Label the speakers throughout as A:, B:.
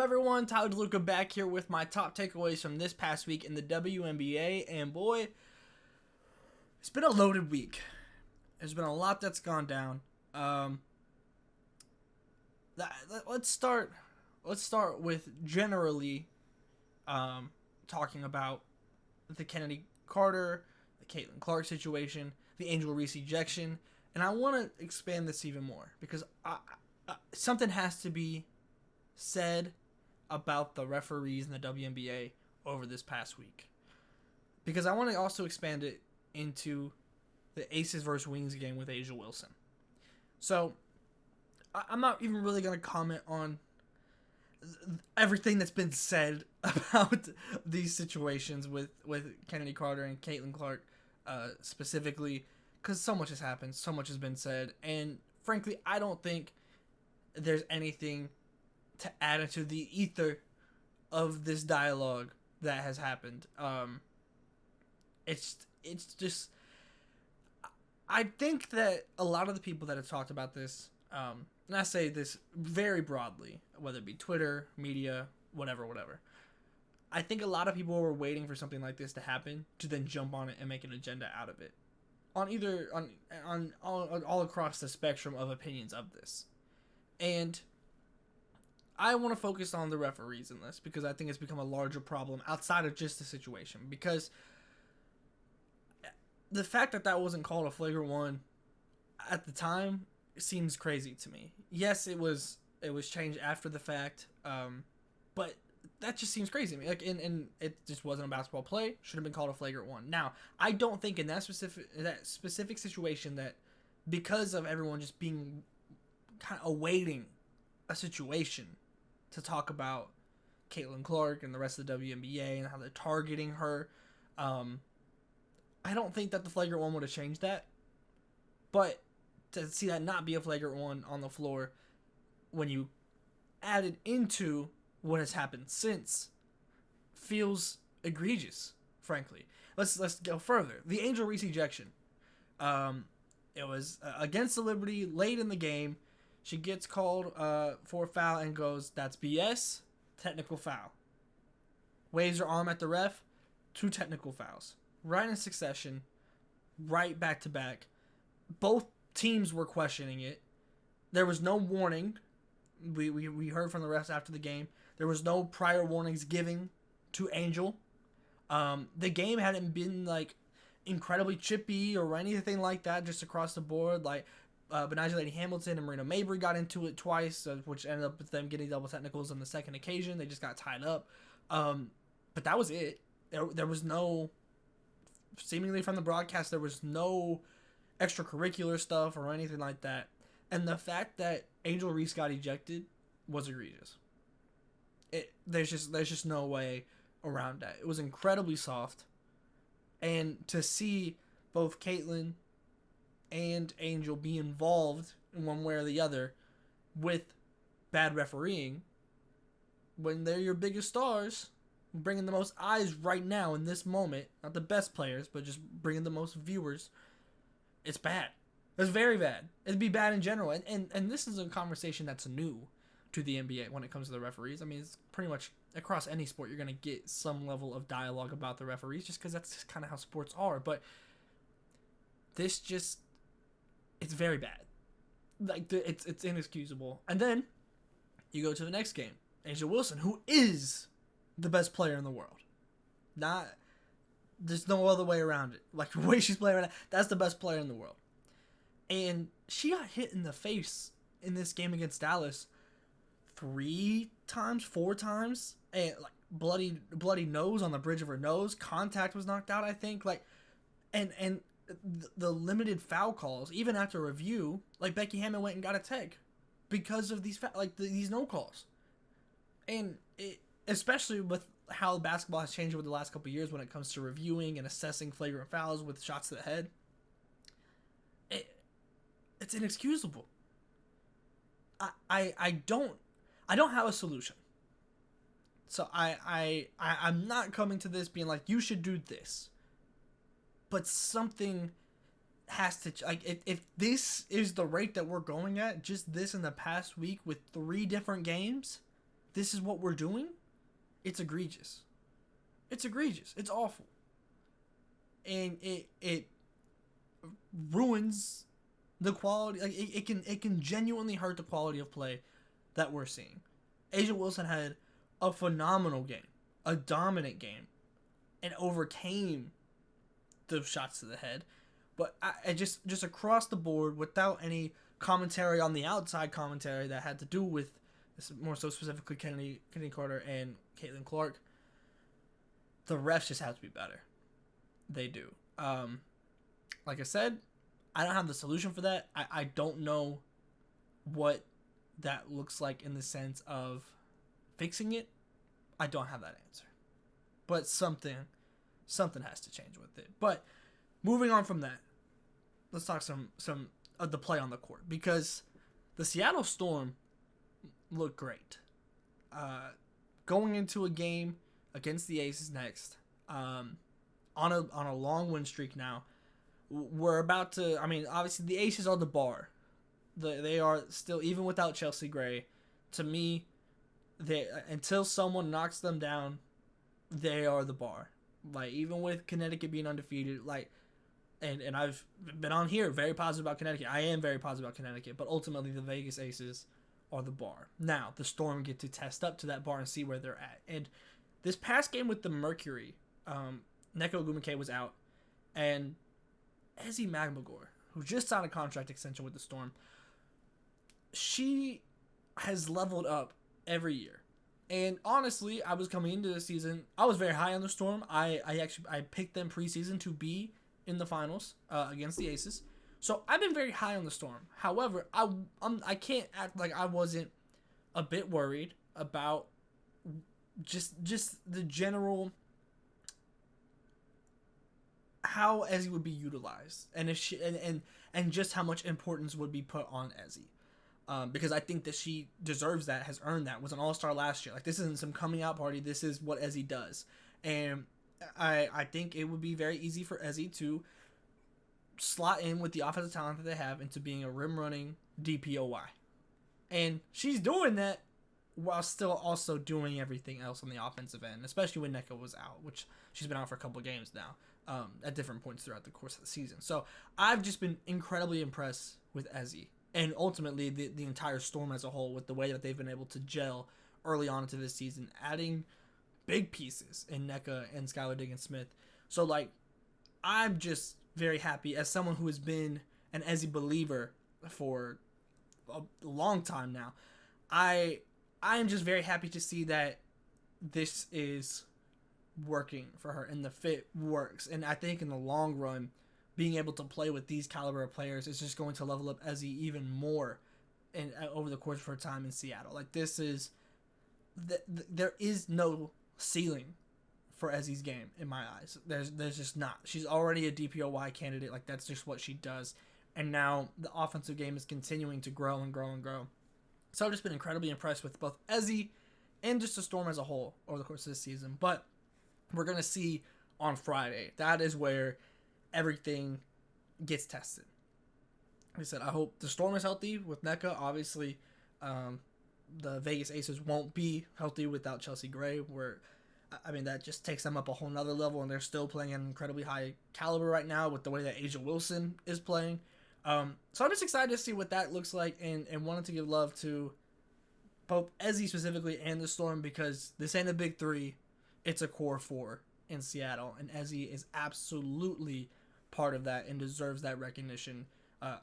A: everyone? Tyler DeLuca back here with my top takeaways from this past week in the WNBA. And boy, it's been a loaded week. There's been a lot that's gone down. Let's start with generally talking about the Kennedy Carter, the Caitlin Clark situation, the Angel Reese ejection, and I want to expand this even more because something has to be said about the referees in the WNBA over this past week, because I want to also expand it into the Aces versus Wings game with A'ja Wilson. So I'm not even really going to comment on everything that's been said about these situations with Kennedy Carter and Caitlin Clark specifically, because so much has happened, so much has been said, and frankly, I don't think there's anything to add into the ether of this dialogue that has happened. It's just, I think that a lot of the people that have talked about this, and I say this very broadly, whether it be Twitter, media, whatever, I think a lot of people were waiting for something like this to happen to then jump on it and make an agenda out of it, on all across the spectrum of opinions of this. And I want to focus on the referees in this because I think it's become a larger problem outside of just the situation, because the fact that wasn't called a flagrant one at the time seems crazy to me. Yes, it was changed after the fact, but that just seems crazy to me. Like, and it just wasn't a basketball play. Should have been called a flagrant one. Now, I don't think in that specific situation that, because of everyone just being kind of awaiting a situation to talk about Caitlin Clark and the rest of the WNBA and how they're targeting her, I don't think that the flagrant one would have changed that. But to see that not be a flagrant one on the floor when you add it into what has happened since feels egregious, frankly. Let's go further. The Angel Reese ejection. It was against the Liberty late in the game. She gets called for a foul and goes, "That's BS, technical foul." Waves her arm at the ref, 2 technical fouls. Right in succession, right back to back. Both teams were questioning it. There was no warning. We heard from the refs after the game. There was no prior warnings given to Angel. The game hadn't been like incredibly chippy or anything like that, just across the board. Like Benajah Lady Hamilton and Marina Mabry got into it twice, which ended up with them getting double technicals on the second occasion. They just got tied up. But that was it. There was no, seemingly from the broadcast, there was no extracurricular stuff or anything like that. And the fact that Angel Reese got ejected was egregious. There's just no way around that. It was incredibly soft. And to see both Caitlin and Angel be involved in one way or the other with bad refereeing, when they're your biggest stars, bringing the most eyes right now in this moment, not the best players, but just bringing the most viewers, it's bad. It's very bad. It'd be bad in general. And this is a conversation that's new to the NBA when it comes to the referees. I mean, it's pretty much across any sport you're going to get some level of dialogue about the referees, just because that's just kind of how sports are. But this just, it's very bad. Like, it's inexcusable. And then you go to the next game. A'ja Wilson, who is the best player in the world. There's no other way around it. Like, the way she's playing right now, that's the best player in the world. And she got hit in the face in this game against Dallas 4 times, and like bloody nose on the bridge of her nose. Contact was knocked out, I think. Like, and the limited foul calls, even after review, like Becky Hammon went and got a tag because of these these no calls. And especially with how basketball has changed over the last couple of years when it comes to reviewing and assessing flagrant fouls with shots to the head, it's inexcusable. I don't have a solution. So I'm not coming to this being like, you should do this. But something has to, like, if this is the rate that we're going at, just this in the past week with 3 different games, this is what we're doing, it's egregious. It's egregious. It's awful. And it ruins the quality. Like it can genuinely hurt the quality of play that we're seeing. A'ja Wilson had a phenomenal game, a dominant game, and overcame the shots to the head. But I just across the board, without any commentary on the outside commentary that had to do with this, more so specifically Kennedy Carter and Caitlin Clark, the refs just have to be better. They do. Like I said, I don't have the solution for that. I don't know what that looks like in the sense of fixing it. I don't have that answer. But something has to change with it. But moving on from that, let's talk some of the play on the court, because the Seattle Storm looked great. Going into a game against the Aces next, on a long win streak now. We're about to, I mean, obviously the Aces are the bar. They are still, even without Chelsea Gray, to me, until someone knocks them down, they are the bar. Like, even with Connecticut being undefeated, like, and I've been on here very positive about Connecticut. I am very positive about Connecticut, but ultimately the Vegas Aces are the bar. Now, the Storm get to test up to that bar and see where they're at. And this past game with the Mercury, Neko Ogwumike was out, and Ezi Magmagor, who just signed a contract extension with the Storm, she has leveled up every year. And honestly, I was coming into the season, I was very high on the Storm. I picked them preseason to be in the finals against the Aces. So I've been very high on the Storm. However, I can't act like I wasn't a bit worried about just the general how Ezi would be utilized, and if she and just how much importance would be put on Ezi, because I think that she deserves that, has earned that, was an all-star last year. Like, this isn't some coming out party. This is what Ezi does, and I think it would be very easy for Ezi to slot in with the offensive talent that they have into being a rim running DPOY, and she's doing that while still also doing everything else on the offensive end, especially when Neko was out, which she's been out for a couple of games now. At different points throughout the course of the season. So I've just been incredibly impressed with Ezi, and ultimately the entire Storm as a whole, with the way that they've been able to gel early on into this season, adding big pieces in NECA and Skylar Diggins-Smith. So, like, I'm just very happy as someone who has been an Ezi believer for a long time now. I am just very happy to see that this is working for her and the fit works, and I think in the long run, being able to play with these caliber of players is just going to level up Ezi even more over the course of her time in Seattle. Like, this is there is no ceiling for Ezi's game in my eyes. There's just not. She's already a DPOY candidate. Like, that's just what she does, and now the offensive game is continuing to grow and grow and grow. So I've just been incredibly impressed with both Ezi and just the Storm as a whole over the course of this season. But we're going to see on Friday. That is where everything gets tested. Like I said, I hope the Storm is healthy with NECA. Obviously, the Vegas Aces won't be healthy without Chelsea Gray, that just takes them up a whole nother level, and they're still playing at an incredibly high caliber right now with the way that A'ja Wilson is playing. So I'm just excited to see what that looks like, and wanted to give love to both Ezi specifically and the Storm, because this ain't a big three. It's a core four in Seattle, and Ezi is absolutely part of that and deserves that recognition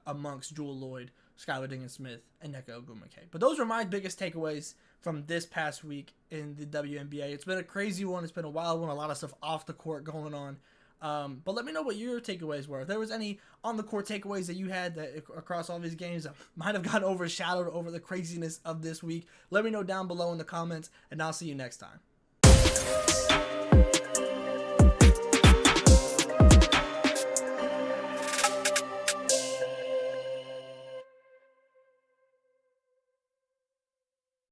A: amongst Jewel Lloyd, Skylar Diggins-Smith, and Neko Ogwumike. But those are my biggest takeaways from this past week in the WNBA. It's been a crazy one. It's been a wild one. A lot of stuff off the court going on. But let me know what your takeaways were. If there was any on-the-court takeaways that you had that across all these games that might have gotten overshadowed over the craziness of this week, let me know down below in the comments, and I'll see you next time.